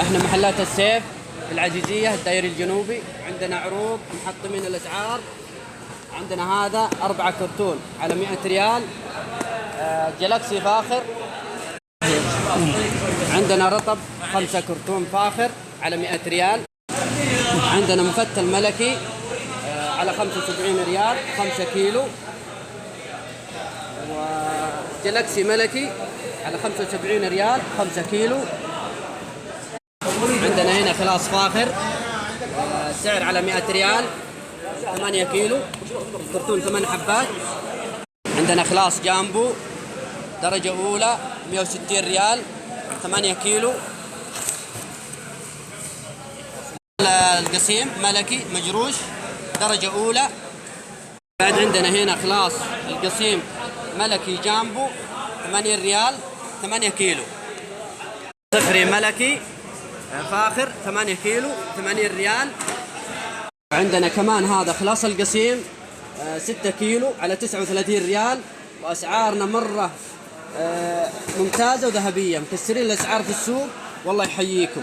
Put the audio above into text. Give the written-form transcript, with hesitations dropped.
احنا محلات السيف في العزيزية الدائري الجنوبي. عندنا عروض محطمين الأسعار. عندنا هذا 4 كرتون على 100 ريال، جلاكسي فاخر. عندنا رطب 5 كرتون فاخر على 100 ريال. عندنا مفتل ملكي على 75 ريال 5 كيلو، وجلاكسي ملكي على 75 ريال 5 كيلو. عندنا هنا خلاص فاخر، سعر على 100 ريال 8 كيلو، الكرتون 8 حبات. عندنا خلاص جامبو درجة أولى 160 ريال 8 كيلو. القصيم ملكي مجروش درجة أولى. بعد عندنا هنا خلاص القصيم ملكي جامبو 8 ريال 8 كيلو. صفري ملكي فاخر 8 كيلو 80 ريال. عندنا كمان هذا خلاص القصيم 6 كيلو على 39 ريال، وأسعارنا مرة ممتازة وذهبية، مكسرين الأسعار في السوق والله يحييكم.